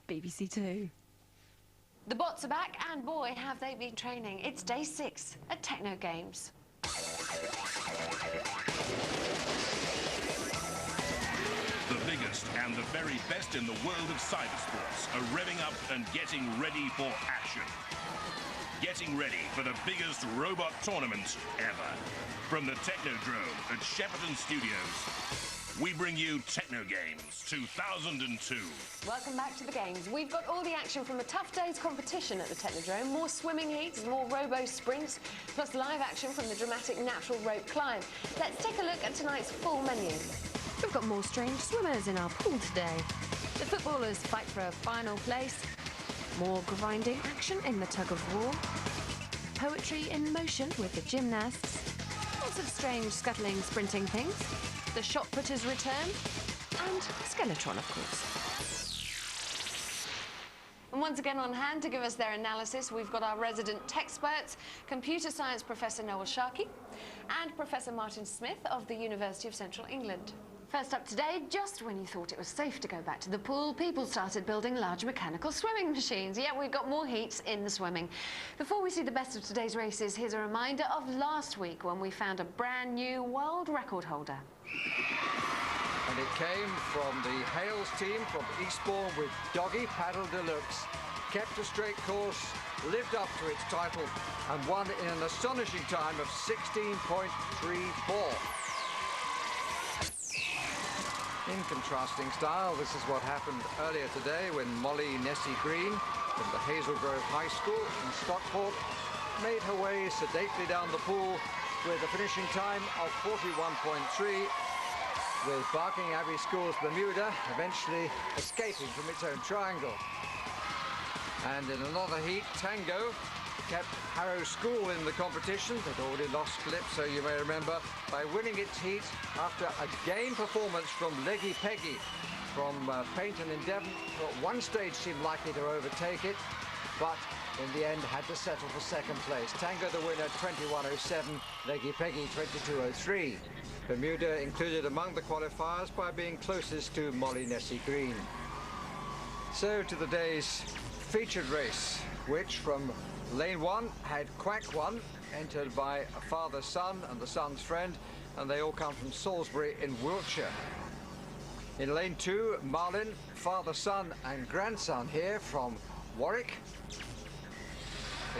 BBC Two. The bots are back, and boy, have they been training. It's day 6 at TechnoGames. The biggest and the very best in the world of cybersports are revving up and getting ready for action. Getting ready for the biggest robot tournament ever. From the Technodrome at Shepperton Studios, we bring you TechnoGames 2002. Welcome back to the games. We've got all the action from a tough day's competition at the Technodrome, more swimming heats, more robo sprints, plus live action from the dramatic natural rope climb. Let's take a look at tonight's full menu. We've got more strange swimmers in our pool today. The footballers fight for a final place. More grinding action in the tug of war. Poetry in motion with the gymnasts. Lots of strange scuttling sprinting things. The shot putters return. And Skeletron, of course. And once again on hand to give us their analysis, we've got our resident techsperts, computer science Professor Noel Sharkey and Professor Martin Smith of the University of Central England. First up today, just when you thought it was safe to go back to the pool, people started building large mechanical swimming machines. Yeah, we've got more heats in the swimming. Before we see the best of today's races, here's a reminder of last week when we found a brand new world record holder. And it came from the Hales team from Eastbourne with Doggy Paddle Deluxe. Kept a straight course, lived up to its title, and won in an astonishing time of 16.34. In contrasting style, this is what happened earlier today when Molly Nessie Green from the Hazelgrove High School in Stockport made her way sedately down the pool with a finishing time of 41.3, with Barking Abbey School's Bermuda eventually escaping from its own triangle. And in another heat, Tango kept Harrow School in the competition. They'd already lost Calypso, you may remember, by winning its heat after a game performance from Leggy Peggy from Paynton in Devon. At one stage seemed likely to overtake it, but in the end had to settle for second place. Tango the winner, 21.07, Leggy Peggy, 22.03. Bermuda included among the qualifiers by being closest to Molly Nessie Green. So to the day's featured race, which from Lane 1 had Quack 1, entered by a father-son and the son's friend, and they all come from Salisbury in Wiltshire. In Lane 2, Marlin, father-son and grandson here from Warwick.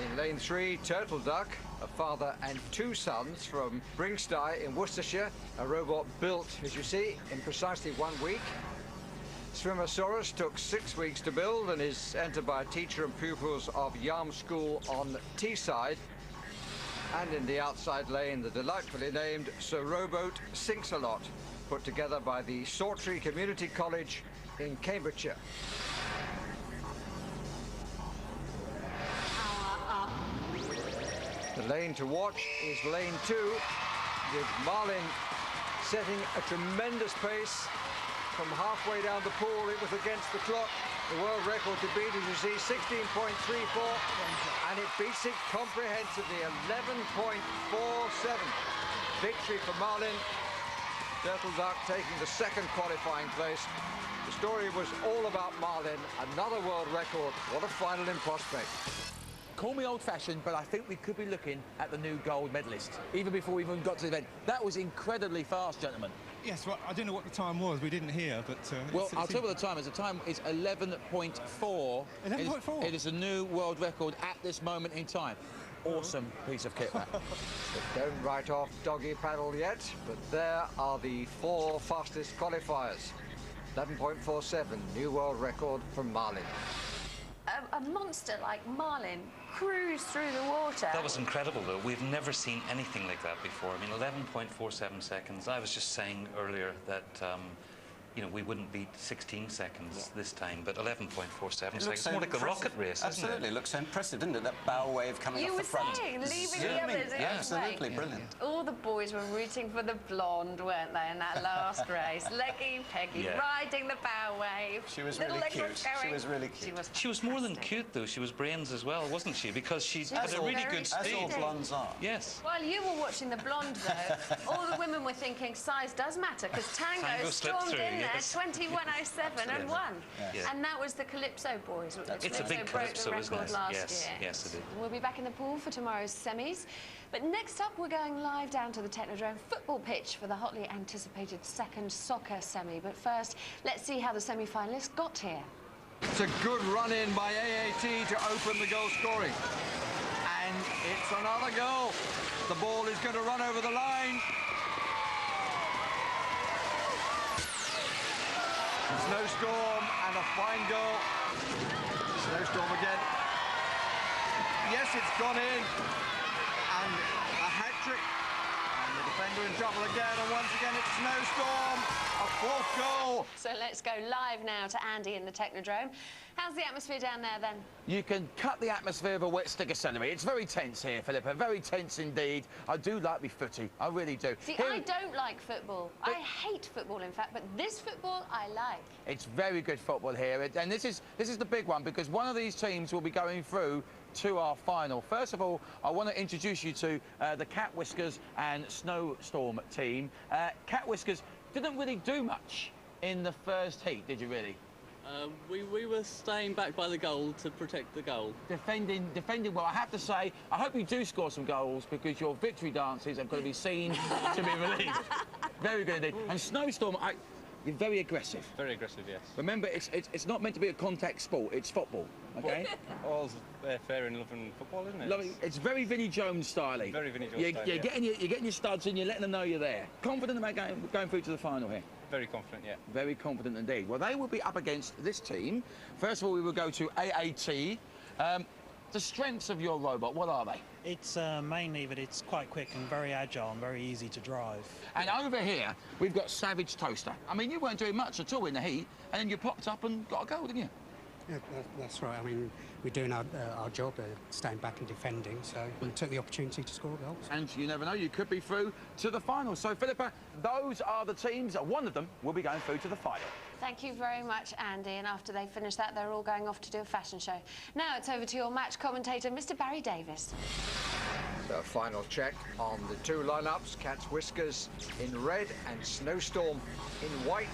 In Lane 3, Turtle Duck, a father and two sons from Bringstye in Worcestershire, a robot built, as you see, in precisely 1 week. Swimmersaurus took 6 weeks to build and is entered by a teacher and pupils of Yarm School on Teesside. And in the outside lane, the delightfully named Sir Rowboat Sinks a Lot, put together by the Sawtrey Community College in Cambridgeshire. The lane to watch is lane 2, with Marlin setting a tremendous pace. From halfway down the pool, it was against the clock. The world record to beat, as you see, 16.34, and it beats it comprehensively, 11.47. Victory for Marlin. Turtle Duck taking the second qualifying place. The story was all about Marlin, another world record. What a final in prospect. Call me old-fashioned, but I think we could be looking at the new gold medalist, even before we even got to the event. That was incredibly fast, gentlemen. Yes, well, I don't know what the time was. We didn't hear, but... well, I'll tell you what the time is. The time is 11.4. 11.4? It is a new world record at this moment in time. Awesome piece of kit, that. Don't write off Doggy Paddle yet, but there are the 4 fastest qualifiers. 11.47, new world record from Marlin. A monster like Marlin cruised through the water. That was incredible, though. We've never seen anything like that before. I mean, 11.47 seconds. I was just saying earlier that, you know, we wouldn't beat 16 seconds this time, but 11.47 seconds. It's more like a rocket race, isn't it? Absolutely. It looks so impressive, didn't it? That bow wave coming off the front. You were saying, leaving the others in absolutely brilliant. All the boys were rooting for the blonde, weren't they, in that last race? Leggy Peggy riding the bow wave. She was really cute. She was really cute. She was more than cute, though. She was brains as well, wasn't she? Because she had a really good speed. As all blondes are. Yes. While you were watching the blonde, though, all the women were thinking size does matter, because Tango stormed in there, Yes. 21:07 and won. Yes. And that was the Calypso boys. It's a big broke Calypso, the isn't record it? last Yes, year. yes, it is. We'll be back in the pool for tomorrow's semis. But next up, we're going live down to the Technodrome football pitch for the hotly anticipated second soccer semi. But first, let's see how the semi-finalists got here. It's a good run in by AAT to open the goal scoring. And it's another goal. The ball is going to run over the line. Snowstorm and a fine goal. Snowstorm again. Yes, it's gone in. And a hat-trick. And the defender in trouble again. And once again, it's Snowstorm. A fourth goal. So let's go live now to Andy in the Technodrome. How's the atmosphere down there, then? You can cut the atmosphere of a wet stick of celery. It's very tense here, Philippa, very tense indeed. I do like me footy, I really do. See, I don't like football. I hate football, in fact, but this football I like. It's very good football here, and this is the big one, because one of these teams will be going through to our final. First of all, I want to introduce you to the Cat Whiskers and Snowstorm team. Cat Whiskers didn't really do much in the first heat, did you really? We were staying back by the goal to protect the goal. Defending well. I have to say, I hope you do score some goals, because your victory dances are going to be seen to be released. Very good indeed. And Snowstorm, you're very aggressive. Very aggressive, yes. Remember, it's not meant to be a contact sport, it's football, OK? All's fair in love and football, isn't it? It's very Vinnie Jones style-y. Very Vinnie Jones style, you're getting your studs in, you're letting them know you're there. Confident about going through to the final here? Very confident, yeah. Very confident indeed. Well, they will be up against this team. First of all, we will go to AAT. The strengths of your robot, what are they? It's mainly that it's quite quick and very agile and very easy to drive. And over here, we've got Savage Toaster. I mean, you weren't doing much at all in the heat, and then you popped up and got a goal, didn't you? Yeah, that's right. I mean, we're doing our job, staying back and defending, so we took the opportunity to score goals. And you never know, you could be through to the final. So, Philippa, those are the teams. One of them will be going through to the final. Thank you very much, Andy. And after they finish that, they're all going off to do a fashion show. Now it's over to your match commentator, Mr. Barry Davis. The final check on the two lineups. Cat's Whiskers in red and Snowstorm in white.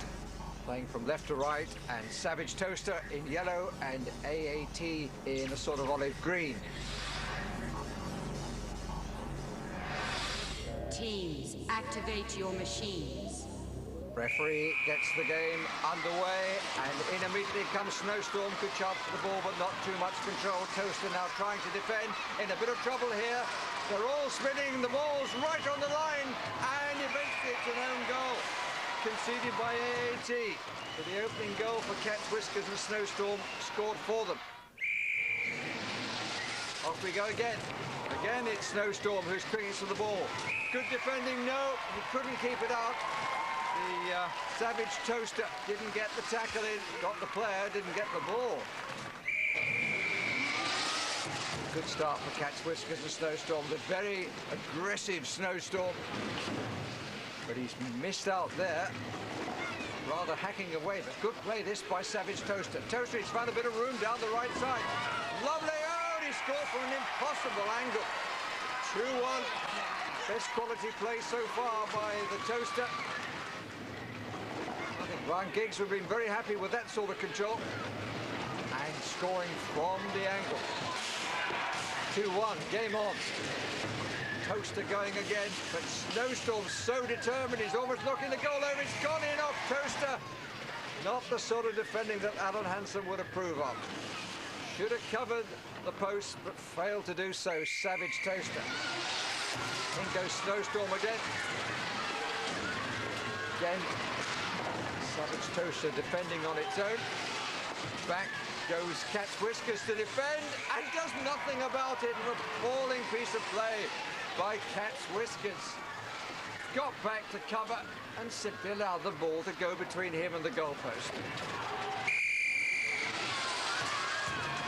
Playing from left to right, and Savage Toaster in yellow and AAT in a sort of olive green. Teams, activate your machines. Referee gets the game underway, and in immediately comes Snowstorm. Good chance for the ball, but not too much control. Toaster now trying to defend, in a bit of trouble here. They're all spinning, the ball's right on the line, and eventually it's an own goal. Conceded by AAT. For the opening goal for Cat's Whiskers and Snowstorm scored for them. Off we go again. Again, it's Snowstorm who's clinging to the ball. Good defending, no, he couldn't keep it out. The Savage Toaster didn't get the tackle in, got the player, didn't get the ball. Good start for Cat's Whiskers and Snowstorm. The very aggressive Snowstorm. But he's missed out there, rather hacking away. But good play this by Savage Toaster. Toaster, he's found a bit of room down the right side. Lovely, oh, he scored from an impossible angle. 2-1. Best quality play so far by the Toaster. I think Ryan Giggs would have been very happy with that sort of control. And scoring from the angle. 2-1, game on. Toaster going again, but Snowstorm's so determined, he's almost knocking the goal over. It's gone in off Toaster. Not the sort of defending that Alan Hansen would approve of. Should have covered the post, but failed to do so. Savage Toaster. In goes Snowstorm again. Again, Savage Toaster defending on its own. Back goes Cat's Whiskers to defend, and does nothing about it. An appalling piece of play by Cat's Whiskers. Got back to cover and simply allowed the ball to go between him and the goalpost.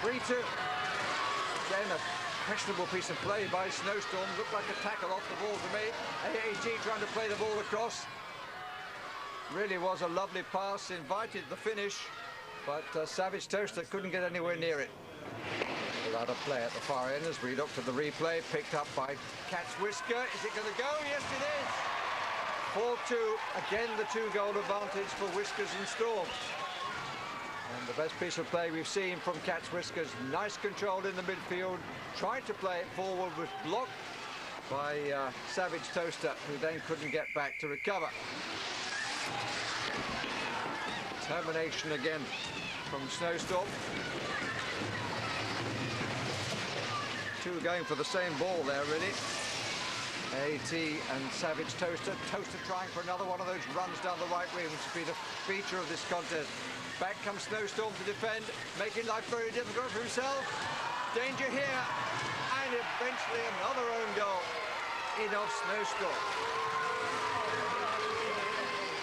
3-2. Again, a questionable piece of play by Snowstorm. Looked like a tackle off the ball to me. AAT trying to play the ball across. Really was a lovely pass, invited the finish, but Savage Toaster couldn't get anywhere near it. Without a play at the far end as we look to the replay, picked up by Cat's Whisker. Is it going to go? Yes, it is. 4-2. Again, the 2-goal advantage for Whiskers and Storm. And the best piece of play we've seen from Cats Whiskers. Nice control in the midfield. Tried to play it forward, was blocked by Savage Toaster, who then couldn't get back to recover. Termination again from Snowstorm. 2 going for the same ball there, really. AT and Savage Toaster. Toaster trying for another one of those runs down the right wing, which will be the feature of this contest. Back comes Snowstorm to defend, making life very difficult for himself. Danger here, and eventually another own goal in of Snowstorm.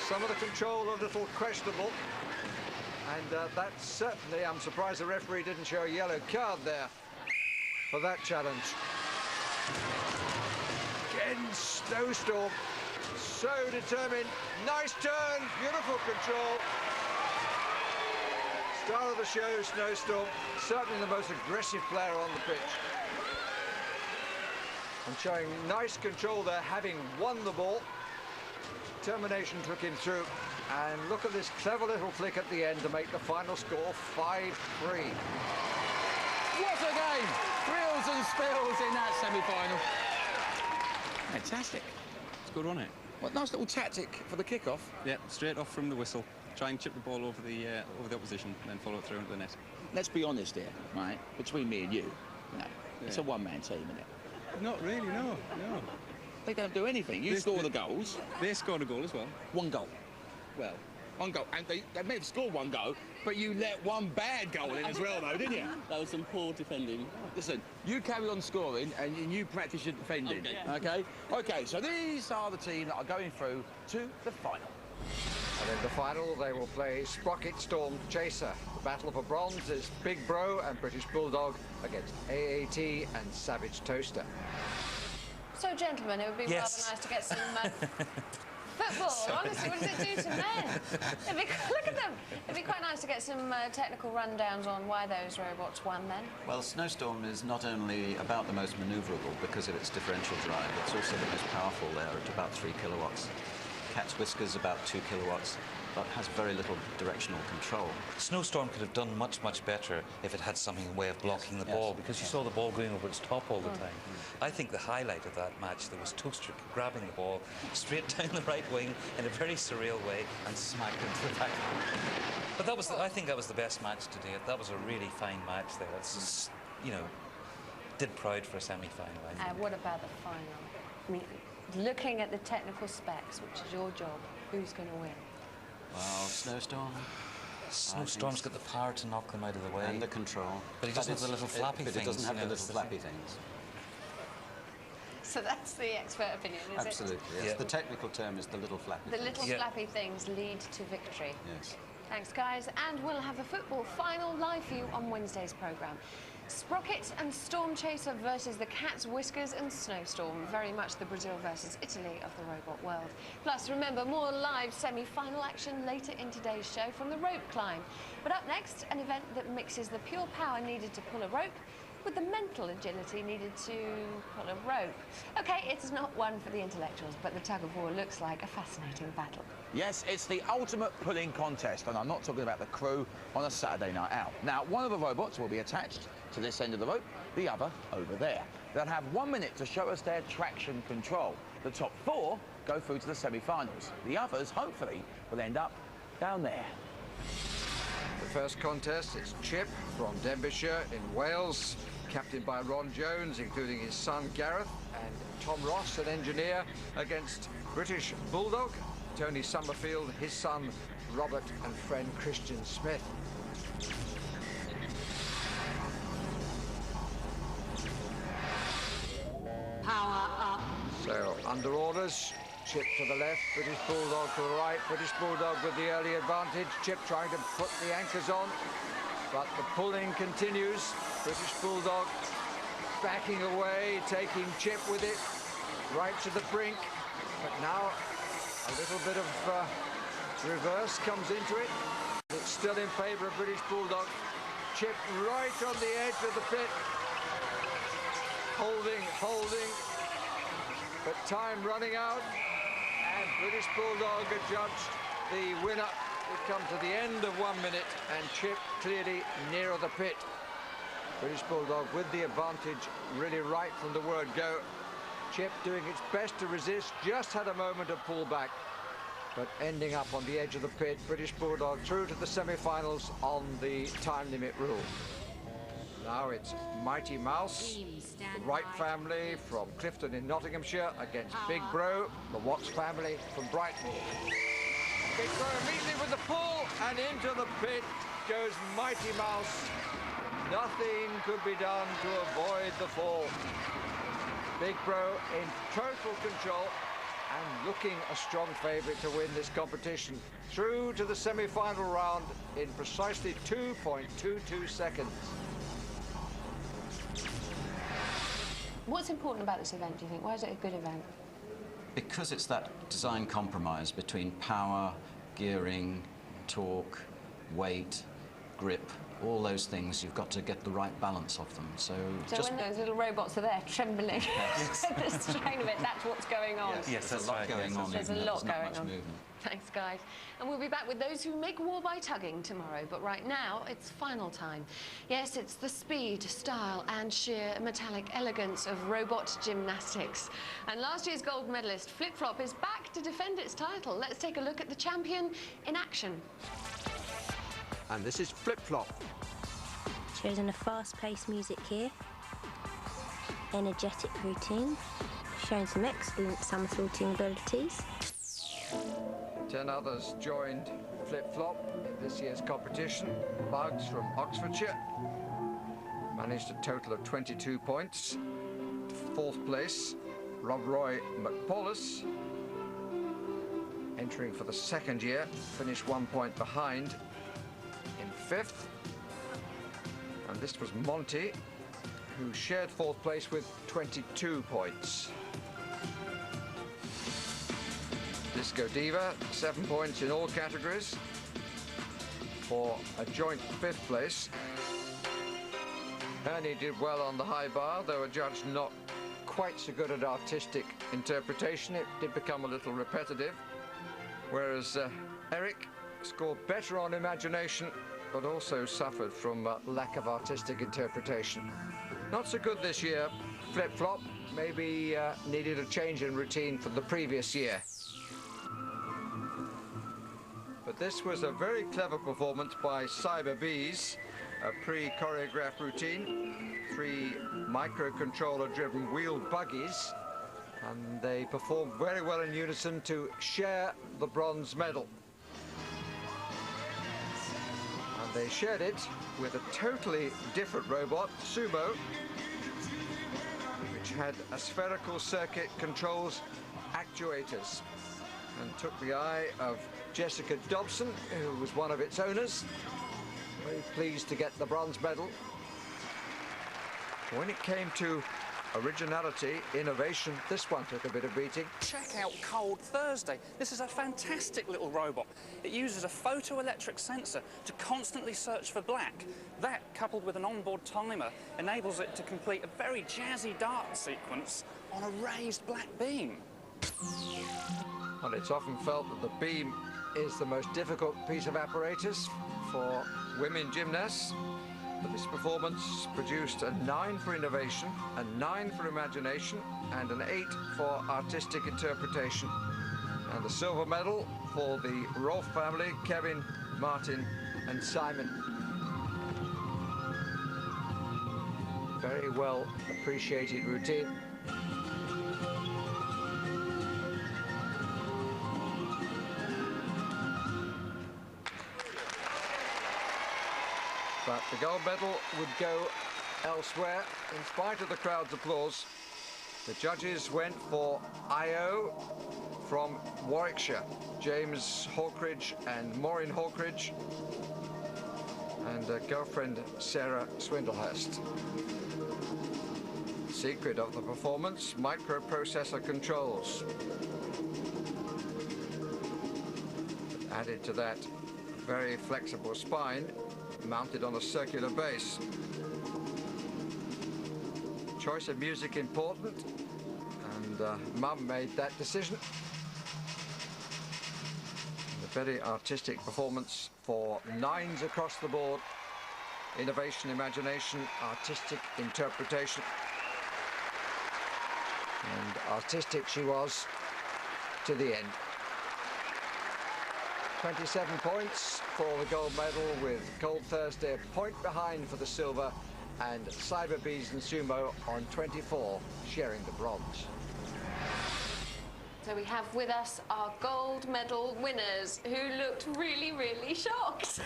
Some of the control a little questionable, and that's certainly, I'm surprised the referee didn't show a yellow card there for that challenge. Again, Snowstorm, so determined. Nice turn, beautiful control. Star of the show, Snowstorm, certainly the most aggressive player on the pitch. And showing nice control there, having won the ball. Termination took him through. And look at this clever little flick at the end to make the final score 5-3. What a game! Thrills and spills in that semi-final. Fantastic. It's good, wasn't it? What nice little tactic for the kick-off. Yeah, straight off from the whistle. Try and chip the ball over the opposition, and then follow it through into the net. Let's be honest here, right? Between me and you, it's a one-man team, isn't it? Not really, no. They don't do anything. You score the goals. They scored a goal as well. 1 goal. Well, 1 goal. And they may have scored 1 goal, but you let 1 bad goal in as well, though, didn't you? That was some poor defending. Listen, you carry on scoring and you practice your defending, okay? Okay, so these are the team that are going through to the final. And in the final, they will play Sprocket Storm Chaser. The battle for bronze is Big Bro and British Bulldog against AAT and Savage Toaster. So, gentlemen, it would be rather nice to get some football. Honestly, what does it do to men? Look at them. It'd be quite nice to get some technical rundowns on why those robots won then. Well, Snowstorm is not only about the most manoeuvrable because of its differential drive, it's also the most powerful there at about 3 kilowatts. Cat's Whiskers about 2 kilowatts, but has very little directional control. Snowstorm could have done much, much better if it had something in the way of blocking the ball, because you saw the ball going over its top all the time. I think the highlight of that match, there was Toaster grabbing the ball straight down the right wing in a very surreal way and smacked into the back. But that was, I think that was the best match to date. That was a really fine match there. It's just, you know, did proud for a semi-final. What about the final? I mean, looking at the technical specs, which is your job, who's going to win? Well, Snowstorm. Snowstorm's got the power to knock them out of the way. And the control. But he doesn't have the little flappy things. But he doesn't have the little flappy things. So that's the expert opinion, is Absolutely, it? yes. The technical term is the little flappy things. The little flappy things lead to victory. Yes. Thanks, guys. And we'll have the football final live for you on Wednesday's programme. Sprocket and Storm Chaser versus the Cat's Whiskers and Snowstorm. Very much the Brazil versus Italy of the robot world. Plus, remember, more live semi-final action later in today's show from the rope climb. But up next, an event that mixes the pure power needed to pull a rope with the mental agility needed to pull a rope. OK, it's not one for the intellectuals, but the tug-of-war looks like a fascinating battle. Yes, it's the ultimate pulling contest, and I'm not talking about the crew on a Saturday night out. Now, one of the robots will be attached to this end of the rope, the other over there. They'll have 1 minute to show us their traction control. The top 4 go through to the semi-finals. The others, hopefully, will end up down there. The first contest is Chip from Denbighshire in Wales, captained by Ron Jones, including his son Gareth, and Tom Ross, an engineer, against British Bulldog, Tony Summerfield, his son Robert, and friend Christian Smith. Power up. So, under orders, Chip to the left, British Bulldog to the right, British Bulldog with the early advantage, Chip trying to put the anchors on, but the pulling continues. British Bulldog backing away, taking Chip with it, right to the brink, but now a little bit of reverse comes into it. It's still in favour of British Bulldog. Chip right on the edge of the pit, holding, but time running out, And British Bulldog adjudged the winner. We've come to the end of 1 minute, and Chip clearly nearer the pit. British Bulldog with the advantage really right from the word go. Chip doing its best to resist, just had a moment of pullback, but ending up on the edge of the pit. British Bulldog through to the semi-finals on the time limit rule. Now it's Mighty Mouse, the Wright family from Clifton in Nottinghamshire against Big Bro, the Watts family from Brighton. Big Bro immediately with the pull, and into the pit goes Mighty Mouse. Nothing could be done to avoid the fall. Big Bro in total control and looking a strong favourite to win this competition. Through to the semi-final round in precisely 2.22 seconds. What's important about this event, do you think? Why is it a good event? Because it's that design compromise between power, gearing, torque, weight, grip, all those things, you've got to get the right balance of them. So just when those little robots are there trembling at the strain of it, that's what's going on. Yes, there's a lot going on. There's a lot going on. Movement. Thanks, guys. And we'll be back with those who make war by tugging tomorrow. But right now, it's final time. Yes, it's the speed, style, and sheer metallic elegance of robot gymnastics. And last year's gold medalist, Flip Flop, is back to defend its title. Let's take a look at the champion in action. And this is Flip Flop. Chosen a fast-paced music here, energetic routine, showing some excellent somersaulting abilities. 10 others joined Flip Flop in this year's competition. Bugs from Oxfordshire managed a total of 22 points. Fourth place, Rob Roy McPaulus, entering for the second year, finished 1 point behind in fifth. And this was Monty, who shared fourth place with 22 points. Disco Diva, 7 points in all categories for a joint fifth place. Ernie did well on the high bar, though adjudged not quite so good at artistic interpretation. It did become a little repetitive. Whereas Eric scored better on imagination, but also suffered from lack of artistic interpretation. Not so good this year. Flip Flop maybe needed a change in routine from the previous year. But this was a very clever performance by Cyber Bees, a pre-choreographed routine, 3 microcontroller-driven wheeled buggies, and they performed very well in unison to share the bronze medal. And they shared it with a totally different robot, Sumo, which had a spherical circuit controls actuators, and took the eye of Jessica Dobson, who was one of its owners. Very pleased to get the bronze medal. When it came to originality, innovation, this one took a bit of beating. Check out Cold Thursday. This is a fantastic little robot. It uses a photoelectric sensor to constantly search for black. That, coupled with an onboard timer, enables it to complete a very jazzy dart sequence on a raised black beam. And it's often felt that the beam is the most difficult piece of apparatus for women gymnasts. But this performance produced a 9 for innovation, a 9 for imagination, and an 8 for artistic interpretation. And the silver medal for the Rolfe family, Kevin, Martin, and Simon. Very well appreciated routine. But the gold medal would go elsewhere. In spite of the crowd's applause, the judges went for I.O. from Warwickshire, James Hawkridge and Maureen Hawkridge, and girlfriend Sarah Swindlehurst. Secret of the performance, microprocessor controls. Added to that, very flexible spine, mounted on a circular base. Choice of music important, and Mum made that decision. very artistic performance for 9s across the board. Innovation, imagination, artistic interpretation. And artistic she was to the end. 27 points for the gold medal, with Cold Thursday a point behind for the silver, and Cyber Bees and Sumo on 24, sharing the bronze. So we have with us our gold medal winners, who looked really, really shocked.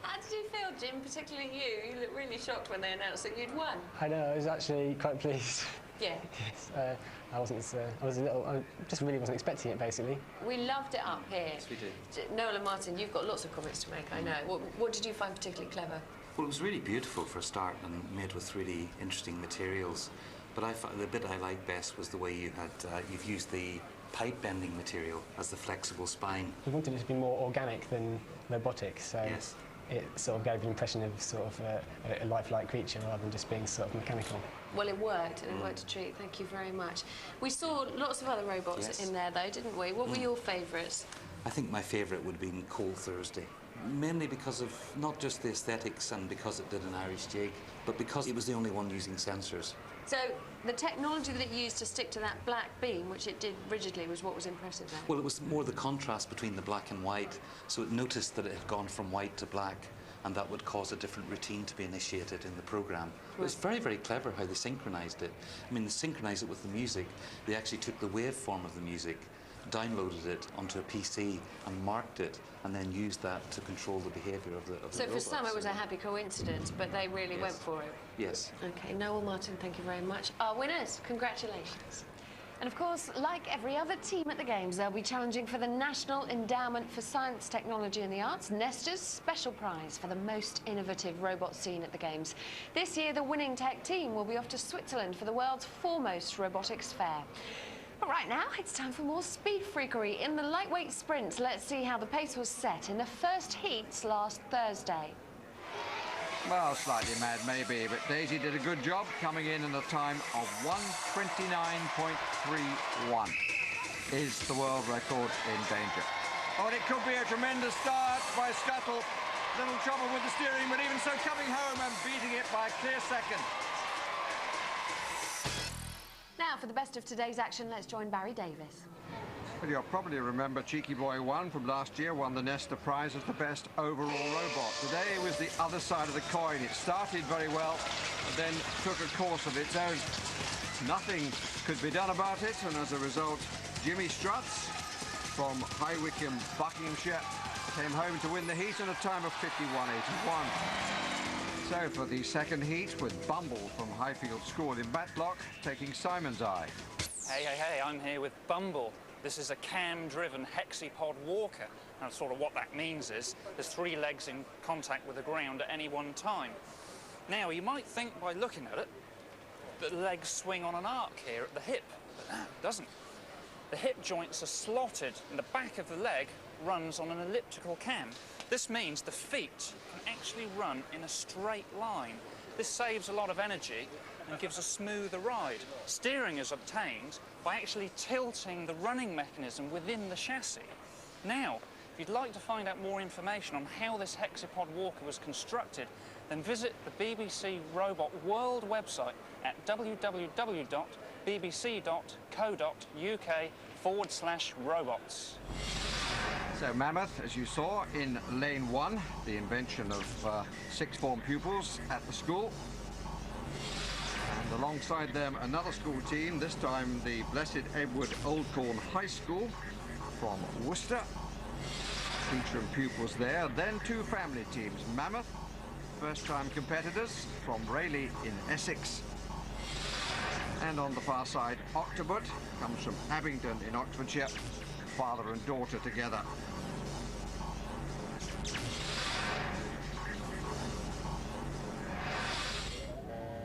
How did you feel, Jim, particularly you? You looked really shocked when they announced that you'd won. I know, I was actually quite pleased. Yeah. Yes, I just really wasn't expecting it, basically. We loved it up here. Yes, we did. Noel and Martin, you've got lots of comments to make, I know. What did you find particularly clever? Well, it was really beautiful for a start and made with really interesting materials. But the bit I liked best was the way you've used the pipe bending material as the flexible spine. We wanted it to be more organic than robotic, so yes. It sort of gave the impression of sort of a lifelike creature rather than just being sort of mechanical. Well, it worked, and it worked a treat. Thank you very much. We saw lots of other robots in there, though, didn't we? What were your favourites? I think my favourite would have been Cold Thursday. Mainly because of not just the aesthetics and because it did an Irish jig, but because it was the only one using sensors. So the technology that it used to stick to that black beam, which it did rigidly, was what was impressive there? Well, it was more the contrast between the black and white, so it noticed that it had gone from white to black, and that would cause a different routine to be initiated in the programme. It was very, very clever how they synchronised it. I mean, they synchronised it with the music. They actually took the waveform of the music, downloaded it onto a PC and marked it, and then used that to control the behaviour of the robots. So for some it was a happy coincidence, but they really went for it. Yes. Okay, Noel, Martin, thank you very much. Our winners, congratulations. And of course, like every other team at the Games, they'll be challenging for the National Endowment for Science, Technology and the Arts, Nesta's special prize for the most innovative robot scene at the Games. This year, the winning tech team will be off to Switzerland for the world's foremost robotics fair. But right now, it's time for more speed freakery. In the lightweight sprints, let's see how the pace was set in the first heats last Thursday. Well, slightly mad maybe, but Daisy did a good job coming in a time of 1:29.31 is the world record in danger. Oh, and it could be a tremendous start by Scuttle. Little trouble with the steering, but even so coming home and beating it by a clear second. Now, for the best of today's action, let's join Barry Davis. Well, you'll probably remember Cheeky Boy 1 from last year, won the Nesta prize as the best overall robot. Today was the other side of the coin. It started very well, and then took a course of its own. Nothing could be done about it, and as a result, Jimmy Struts from High Wycombe, Buckinghamshire, came home to win the heat in a time of 51.81. So for the second heat, with Bumble from Highfield School in Matlock taking Simon's eye. Hey, I'm here with Bumble. This is a cam-driven hexapod walker. And sort of what that means is there's 3 legs in contact with the ground at any one time. Now, you might think by looking at it that the legs swing on an arc here at the hip, but no, it doesn't. The hip joints are slotted and the back of the leg runs on an elliptical cam. This means the feet can actually run in a straight line. This saves a lot of energy and gives a smoother ride. Steering is obtained by actually tilting the running mechanism within the chassis. Now, if you'd like to find out more information on how this hexapod walker was constructed, then visit the BBC Robot World website at www.bbc.co.uk/robots. So Mammoth, as you saw, in lane 1, the invention of 6th form pupils at the school. And alongside them, another school team, this time the Blessed Edward Oldcorn High School from Worcester. Featuring pupils there. Then 2 family teams, Mammoth, first-time competitors from Rayleigh in Essex. And on the far side, Octobot comes from Abingdon in Oxfordshire. Father and daughter together.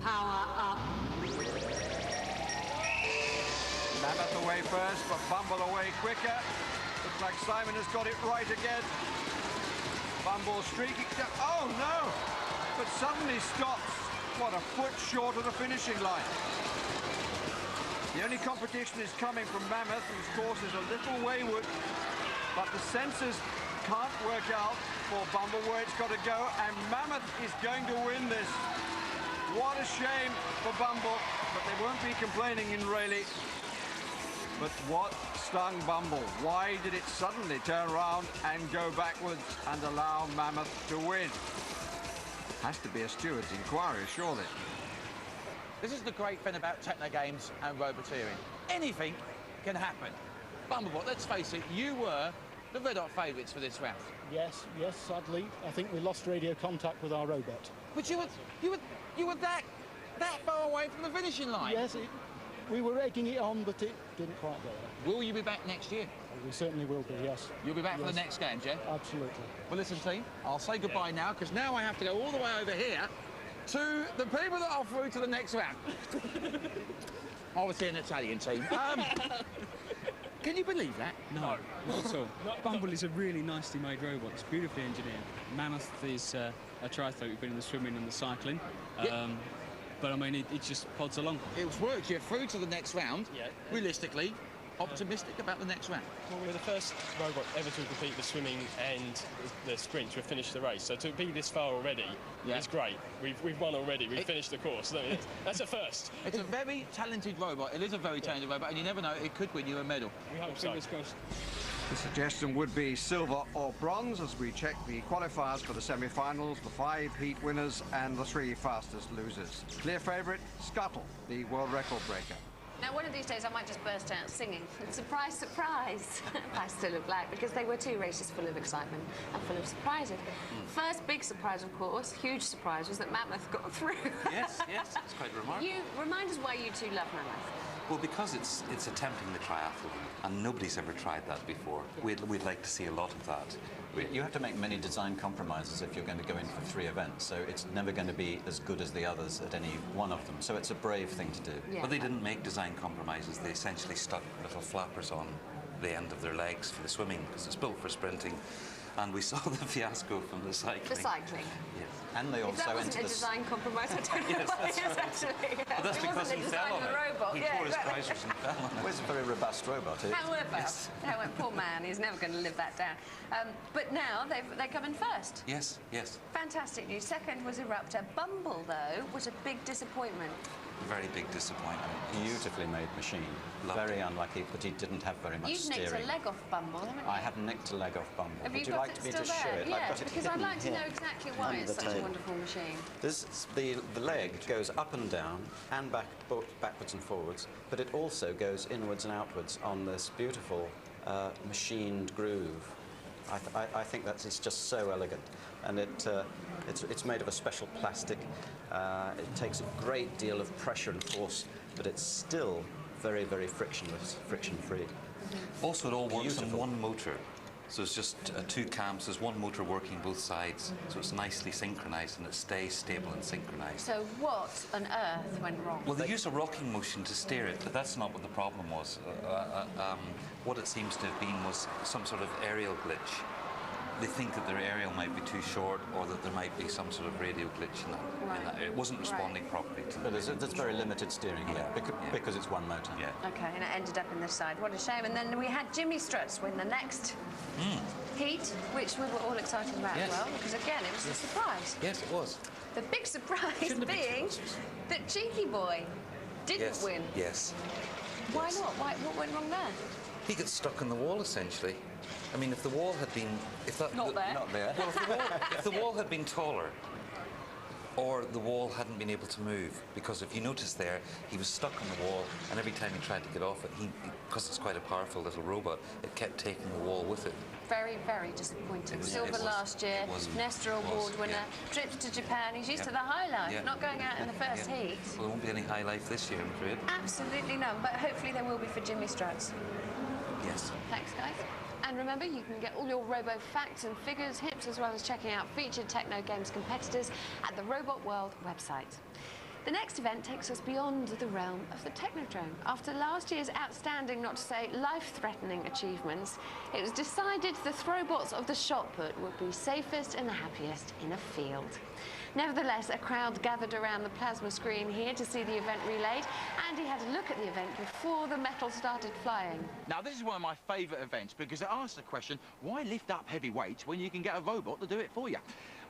Power up. Mammoth away first, but Bumble away quicker. Looks like Simon has got it right again. Bumble streaking down. Oh no! But suddenly stops. What, a foot short of the finishing line. The only competition is coming from Mammoth, whose course is a little wayward. but the sensors can't work out for Bumble where it's got to go, and Mammoth is going to win this. What a shame for Bumble, but they won't be complaining in Rayleigh. But what stung Bumble? Why did it suddenly turn around and go backwards and allow Mammoth to win? Has to be a steward's inquiry, surely. This is the great thing about TechnoGames and roboteering. Anything can happen. Bumblebot, let's face it, you were the red hot favourites for this round. Yes, sadly, I think we lost radio contact with our robot. But you were that far away from the finishing line. Yes, we were egging it on, but it didn't quite go there. Will you be back next year? We certainly will be, yes. You'll be back for the next games, yeah? Absolutely. Well, listen, team, I'll say goodbye now, because now I have to go all the way over here to the people that are through to the next round. Obviously an Italian team. Can you believe that? No, not at all. Bumble is a really nicely made robot. It's beautifully engineered. Mammoth is a triathlete. We've been in the swimming and the cycling. But I mean, it just pods along. It's worked. You're through to the next round. Yeah. Realistically, optimistic about the next round. Well, we're the first robot ever to compete the swimming and the sprint to have finished the race. So to be this far already, it's great. We've won already. We've finished the course. That's a first. It's a very talented robot. It is a very talented robot, and you never know, it could win you a medal. We hope so. Fingers crossed. The suggestion would be silver or bronze as we check the qualifiers for the semi-finals, the 5 heat winners and the 3 fastest losers. Clear favourite, Scuttle, the world record breaker. Now, one of these days I might just burst out singing. Surprise, surprise, by Still Look Black, because they were 2 races full of excitement and full of surprises. First big surprise, of course, huge surprise, was that Mammoth got through. Yes, it's quite remarkable. You remind us why you two love Mammoth. Well, because it's attempting the triathlon, and nobody's ever tried that before. We'd like to see a lot of that. You have to make many design compromises if you're going to go in for 3 events, so it's never going to be as good as the others at any one of them. So it's a brave thing to do. Yeah. But they didn't make design compromises. They essentially stuck little flappers on the end of their legs for the swimming, because it's built for sprinting. And we saw the fiasco from the cycling. The cycling. Yes. And they if also that wasn't a design compromise, I don't know what it is actually. But that's because he fell on it. Robot. He tore his trousers and fell on it. Well, it's a very robust robot. However, poor man, he's never going to live that down. But now they come in first. Yes. Fantastic news. Second was Eruptor. Bumble, though, was a big disappointment. Very big disappointment. Beautifully made machine. Very unlucky, but he didn't have very much steering. You've nicked a leg off Bumble, haven't you? I have nicked a leg off Bumble. Would you like me to show it? Yeah, because I'd like to know exactly why it's such a wonderful machine. The leg goes up and down and backwards and forwards, but it also goes inwards and outwards on this beautiful machined groove. I think it's just so elegant, and it's made of a special plastic. It takes a great deal of pressure and force, but it's still very, very frictionless, friction-free. Also, it all works on one motor. So it's just 2 cams. There's one motor working both sides, so it's nicely synchronized and it stays stable and synchronized. So what on earth went wrong? Well, they used a rocking motion to steer it, but that's not what the problem was. What it seems to have been was some sort of aerial glitch. They think that their aerial might be too short, or that there might be some sort of radio glitch in that. It wasn't responding properly to But there's very limited steering here, because it's one motor. Yeah. Okay, and it ended up in this side. What a shame. And then we had Jimmy Struts win the next heat, which we were all excited about as well, because again, it was a surprise. Yes, it was. The big surprise being that Cheeky Boy didn't win. Yes. Why not? What went wrong there? He got stuck in the wall, essentially. I mean, if the wall had been... Not there. Well, if the wall had been taller, or the wall hadn't been able to move, because if you notice there, he was stuck on the wall, and every time he tried to get off it, because it's quite a powerful little robot, it kept taking the wall with it. Very, very disappointing. Silver last year, Nestor Award winner, trips to Japan. He's used to the high life, not going out in the first heat. Well, there won't be any high life this year, I'm afraid. Absolutely none, but hopefully there will be for Jimmy Struts. Yes. Thanks, guys. And remember, you can get all your robo facts and figures, hips, as well as checking out featured TechnoGames competitors at the Robot World website. The next event takes us beyond the realm of the Technodrome. After last year's outstanding, not to say life-threatening achievements, it was decided the throwbots of the shot put would be safest and the happiest in a field. Nevertheless, a crowd gathered around the plasma screen here to see the event relayed. Andy had a look at the event before the metal started flying. Now, this is one of my favourite events because it asks the question, why lift up heavy weights when you can get a robot to do it for you?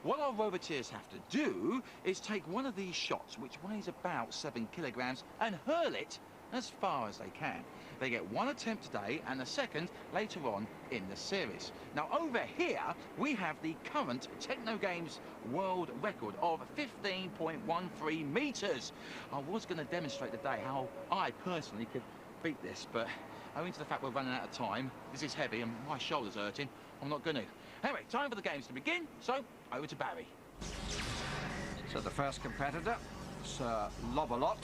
What our roboteers have to do is take one of these shots, which weighs about 7 kilograms, and hurl it as far as they can. They get one attempt today and a second later on in the series. Now, over here, we have the current TechnoGames world record of 15.13 metres. I was going to demonstrate today how I personally could beat this, but owing to the fact we're running out of time, this is heavy and my shoulder's hurting, I'm not going to. Anyway, time for the games to begin, so over to Barry. So the first competitor, Sir Lobalot,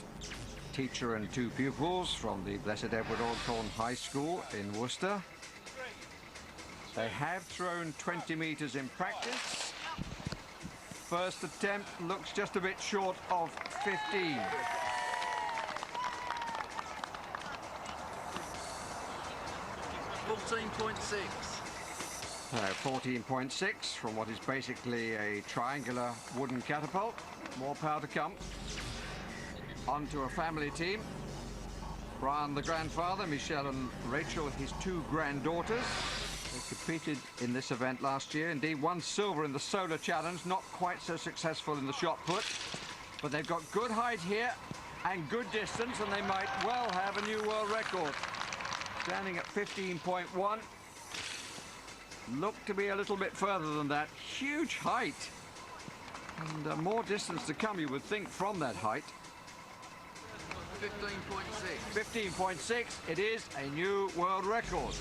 teacher and 2 pupils from the Blessed Edward Alcorn High School in Worcester. They have thrown 20 metres in practice. First attempt looks just a bit short of 15. $14.6. 14.6 from what is basically a triangular wooden catapult. More power to come. On to a family team. Brian, the grandfather, Michelle and Rachel, his 2 granddaughters. They competed in this event last year. Indeed, won silver in the solar challenge. Not quite so successful in the shot put. But they've got good height here and good distance, and they might well have a new world record. Standing at 15.1. Look to be a little bit further than that. Huge height. And more distance to come, you would think, from that height. 15.6. 15.6. It is a new world record.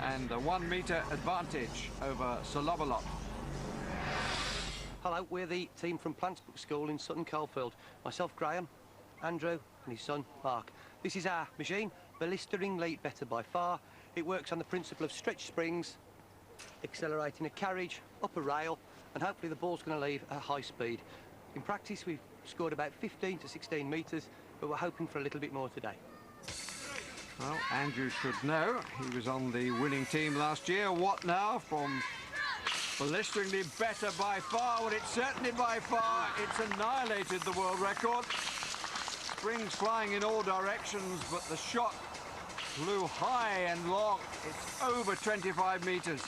And a 1 metre advantage over Sir Lobalot. Hello, we're the team from Plantsbrook School in Sutton Coldfield. Myself, Graham, Andrew and his son, Mark. This is our machine, Ballistering Leap Better by Far. It works on the principle of stretch springs, accelerating a carriage up a rail, and hopefully the ball's going to leave at high speed. In practice, we've scored about 15 to 16 metres, but we're hoping for a little bit more today. Well, Andrew should know. He was on the winning team last year. What now from Ballisteringly Better by Far? Well, it's certainly by far. It's annihilated the world record. Springs flying in all directions, but the shot flew high and long. It's over 25 metres.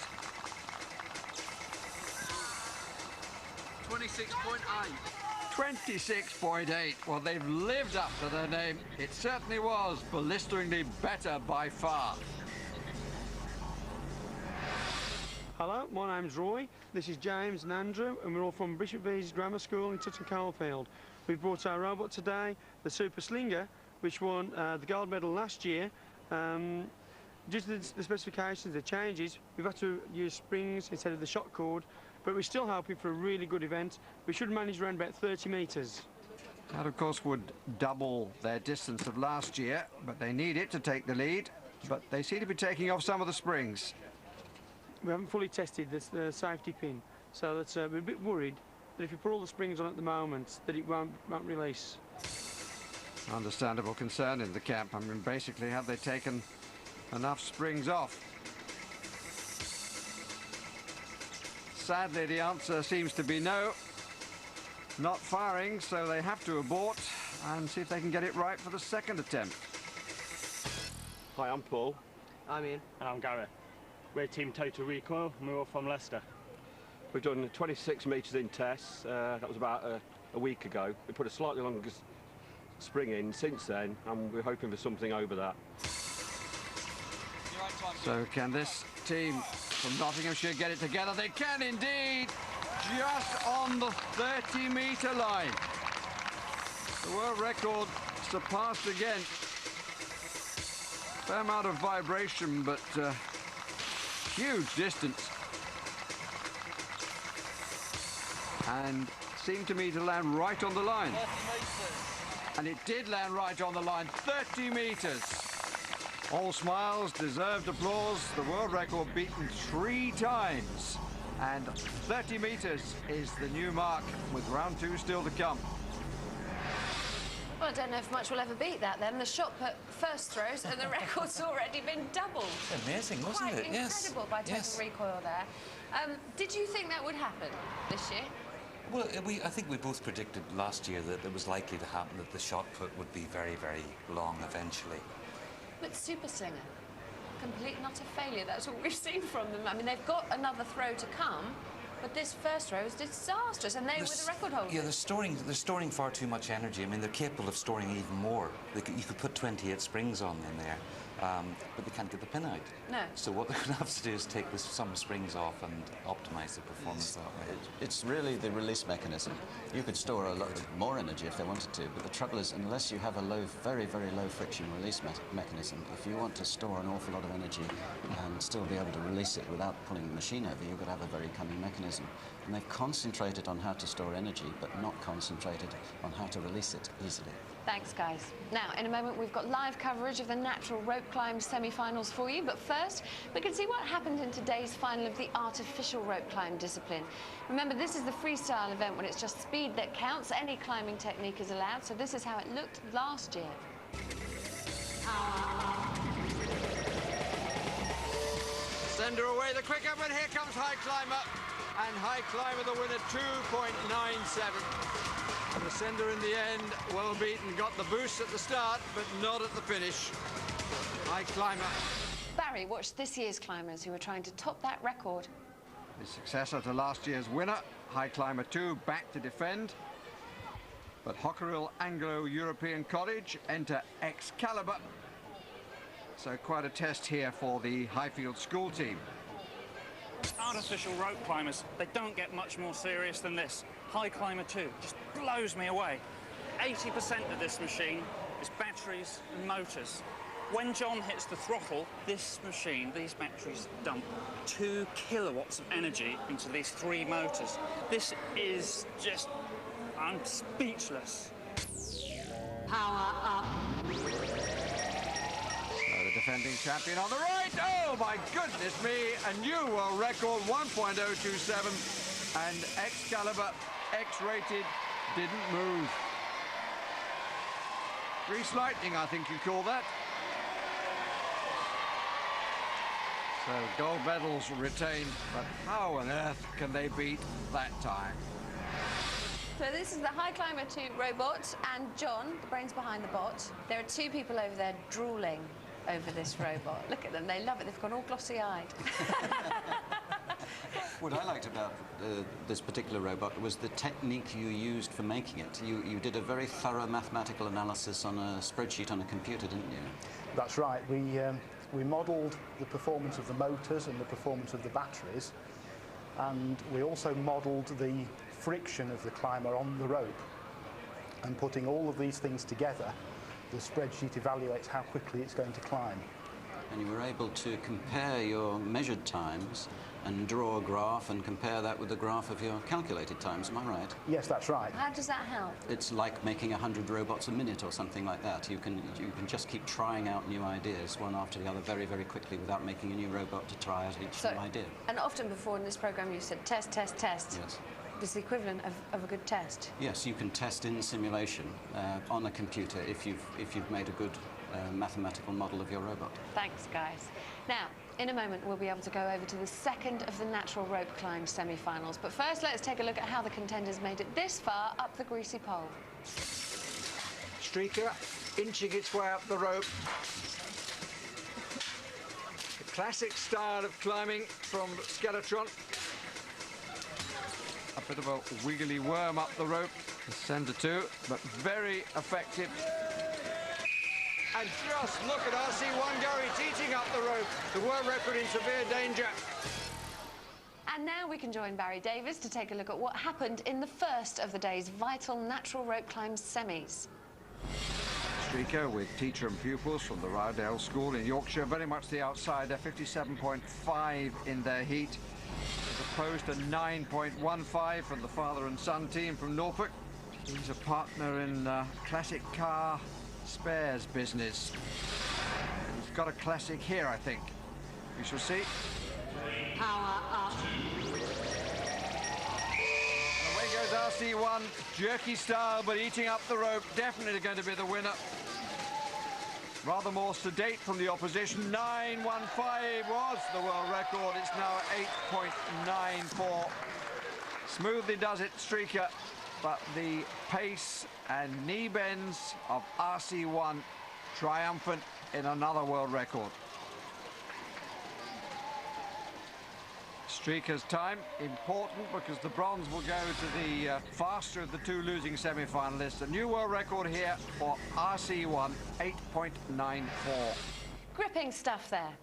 26.8. 26.8. Well, they've lived up to their name. It certainly was Ballisteringly Better by Far. Hello, my name's Roy. This is James and Andrew, and we're all from Bishop Vees Grammar School in Sutton Coldfield. We've brought our robot today, the Super Slinger, which won the gold medal last year. Due to the specifications, the changes, we've had to use springs instead of the shot cord, but we're still hoping for a really good event. We should manage around about 30 metres. That, of course, would double their distance of last year, but they need it to take the lead. But they seem to be taking off some of the springs. We haven't fully tested the safety pin, so that's, we're a bit worried that if you put all the springs on at the moment, that it won't release. Understandable concern in the camp. I mean, basically, have they taken enough springs off? Sadly, the answer seems to be no. Not firing, so they have to abort and see if they can get it right for the second attempt. Hi, I'm Paul. I'm Ian. And I'm Gary. We're Team Total Recoil, and we're all from Leicester. We've done 26 metres in tests. That was about a week ago. We put a slightly longer spring in since then, and we're hoping for something over that. So can this team from Nottinghamshire get it together? They can indeed, just on the 30-metre line. The world record surpassed again. Fair amount of vibration, but huge distance. And seemed to me to land right on the line. And it did land right on the line, 30 metres. All smiles, deserved applause. The world record beaten 3 times. And 30 metres is the new mark, with round 2 still to come. Well, I don't know if much will ever beat that then. The shot put first throws and the record's already been doubled. Amazing, wasn't Quite it? incredible by Total Recoil there. Did you think that would happen this year? Well, I think we both predicted last year that it was likely to happen that the shot put would be very, very long eventually. But Super Slinger, complete and utter failure. That's what we've seen from them. I mean, they've got another throw to come, but this first throw is disastrous, and they were the record holders. Yeah, they're storing far too much energy. I mean, they're capable of storing even more. You could put 28 springs on in there, but they can't get the pin out. No. So what they're going to have to do is take some springs off and optimise the performance that way. It's really the release mechanism. You could store a lot more energy if they wanted to, but the trouble is, unless you have a low, very, very low friction release mechanism, if you want to store an awful lot of energy and still be able to release it without pulling the machine over, you've got to have a very cunning mechanism. And they've concentrated on how to store energy, but not concentrated on how to release it easily. Thanks, guys. Now, in a moment, we've got live coverage of the natural rope climb semi-finals for you. But first, we can see what happened in today's final of the artificial rope climb discipline. Remember, this is the freestyle event when it's just speed that counts. Any climbing technique is allowed. So this is how it looked last year. Send her away the quicker, but here comes High Climber. And High Climber the winner, 2.97. The sender in the end, well beaten, got the boost at the start, but not at the finish. High Climber. Barry watched this year's climbers who were trying to top that record. The successor to last year's winner, High Climber 2, back to defend. But Hockeril Anglo-European College enter Excalibur. So quite a test here for the Highfield school team. Artificial rope climbers, they don't get much more serious than this. High Climber 2 just blows me away. 80% of this machine is batteries and motors. When John hits the throttle, this machine, these batteries dump 2 kilowatts of energy into these 3 motors. This is just... I'm speechless. Power up. The defending champion on the right. Oh, my goodness me. A new world record, 1.027. And Excalibur, X-rated, didn't move. Grease lightning, I think you call that. So gold medals retained, but how on earth can they beat that time? So this is the High Climber 2 robot, and John, the brains behind the bot. There are 2 people over there drooling over this robot. Look at them, they love it. They've gone all glossy-eyed. What I liked about this particular robot was the technique you used for making it. You did a very thorough mathematical analysis on a spreadsheet on a computer, didn't you? That's right. We modelled the performance of the motors and the performance of the batteries, and we also modelled the friction of the climber on the rope. And putting all of these things together, the spreadsheet evaluates how quickly it's going to climb. And you were able to compare your measured times and draw a graph and compare that with the graph of your calculated times, am I right? Yes, that's right. How does that help? It's like making 100 robots a minute or something like that. You can just keep trying out new ideas one after the other very, very quickly without making a new robot to try out each new idea. And often before in this program you said test, test, test. Yes. This is the equivalent of a good test. Yes, you can test in simulation on a computer if you've made a good mathematical model of your robot. Thanks, guys. Now, in a moment, we'll be able to go over to the second of the natural rope climb semi-finals. But first, let's take a look at how the contenders made it this far up the greasy pole. Streaker inching its way up the rope. The classic style of climbing from Skeletron. A bit of a wiggly worm up the rope, the centre too, but very effective. And just look at RC1 go, it's eating up the rope. The world record in severe danger. And now we can join Barry Davis to take a look at what happened in the first of the day's vital natural rope climb semis. Streaker with teacher and pupils from the Rydale School in Yorkshire, very much the outsider, 57.5 in their heat, as opposed to 9.15 from the father and son team from Norfolk. He's a partner in classic car spares business. He's got a classic here, I think. We shall see. Power up. And away goes RC1, jerky style, but eating up the rope. Definitely going to be the winner. Rather more sedate from the opposition. 9.15 was the world record. It's now 8.94. Smoothly does it, Streaker, but the pace and knee bends of RC1 triumphant in another world record. Streaker's time important because the bronze will go to the faster of the two losing semi-finalists. A new world record here for RC1, 8.94. Gripping stuff there.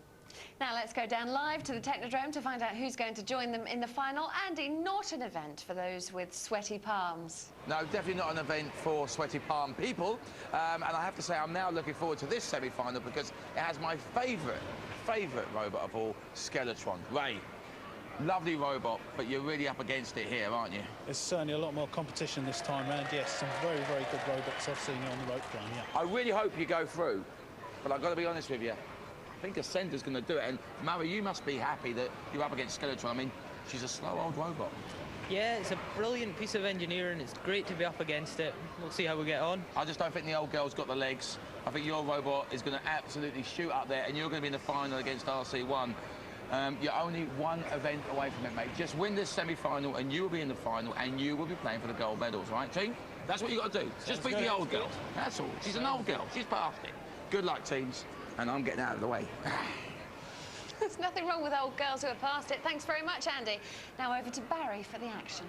Now let's go down live to the Technodrome to find out who's going to join them in the final. Andy, not an event for those with sweaty palms. No, definitely not an event for sweaty palm people. And I have to say, I'm now looking forward to this semi-final because it has my favourite robot of all, Skeletron. Ray, lovely robot, but you're really up against it here, aren't you? There's certainly a lot more competition this time round. Yes, some very, very good robots I've seen on the rope climb, yeah. I really hope you go through, but I've got to be honest with you. I think Ascenda's going to do it, and Murray, you must be happy that you're up against Skeletron. I mean, she's a slow old robot. Yeah, it's a brilliant piece of engineering. It's great to be up against it. We'll see how we get on. I just don't think the old girl's got the legs. I think your robot is going to absolutely shoot up there, and you're going to be in the final against RC1. You're only one event away from it, mate. Just win this semi-final, and you will be in the final, and you will be playing for the gold medals, right, team? That's what you got to do. Just beat the old girl. That's all. She's an old girl. She's past it. Good luck, teams. And I'm getting out of the way. There's nothing wrong with old girls who are past it. Thanks very much, Andy. Now over to Barry for the action.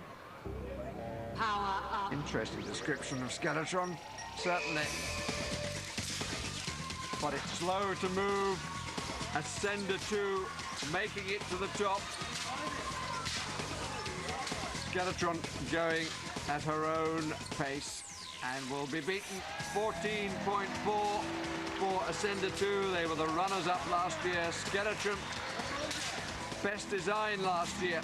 Power up. Interesting description of Skeletron, certainly. But it's slow to move. Ascender 2, making it to the top. Skeletron going at her own pace and will be beaten 14.4 for Ascender 2. They were the runners-up last year. Skeletron, best design last year,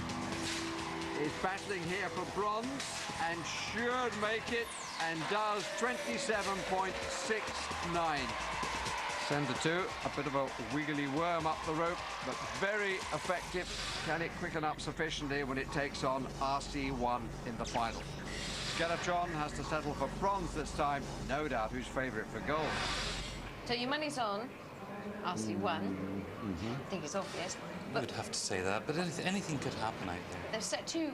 is battling here for bronze and should make it, and does 27.69. Ascender 2, a bit of a wiggly worm up the rope, but very effective. Can it quicken up sufficiently when it takes on RC1 in the final? Skeletron has to settle for bronze this time. No doubt who's favourite for gold. So your money's on RC1. I think it's obvious. I would have to say that, but anything could happen out there. They've set two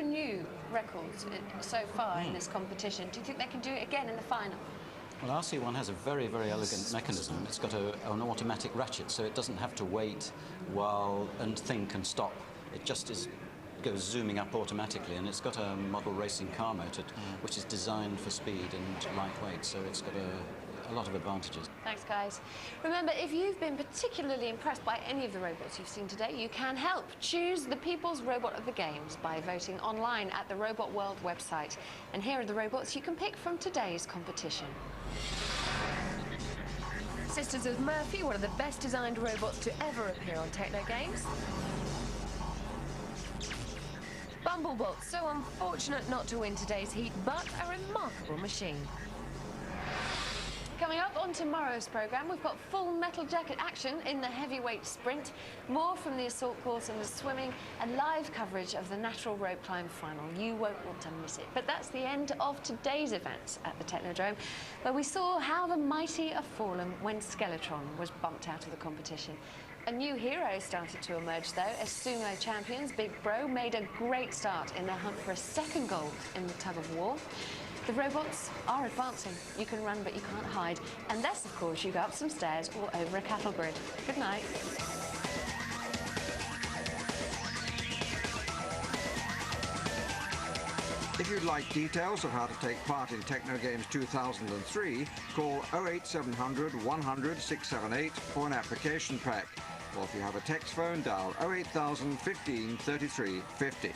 new records so far in this competition. Do you think they can do it again in the final? Well, RC1 has a very, very elegant mechanism. It's got an automatic ratchet, so it doesn't have to wait and think and stop. It just goes zooming up automatically, and it's got a model racing car motor, which is designed for speed and lightweight, so it's got a lot of advantages. Thanks, guys. Remember, if you've been particularly impressed by any of the robots you've seen today, you can help. Choose the People's Robot of the Games by voting online at the Robot World website. And here are the robots you can pick from today's competition. Sisters of Murphy, one of the best designed robots to ever appear on TechnoGames. Bumblebot, so unfortunate not to win today's heat, but a remarkable machine. Coming up on tomorrow's programme, we've got full metal jacket action in the heavyweight sprint, more from the assault course and the swimming, and live coverage of the natural rope climb final. You won't want to miss it. But that's the end of today's events at the Technodrome, where we saw how the mighty have fallen when Skeletron was bumped out of the competition. A new hero started to emerge, though, as sumo champions Big Bro made a great start in their hunt for a second gold in the tug of war. The robots are advancing. You can run, but you can't hide. Unless, of course, you go up some stairs or over a cattle grid. Good night. If you'd like details of how to take part in TechnoGames 2003, call 08700 100 678 for an application pack. Or if you have a text phone, dial 08000 15 33 50.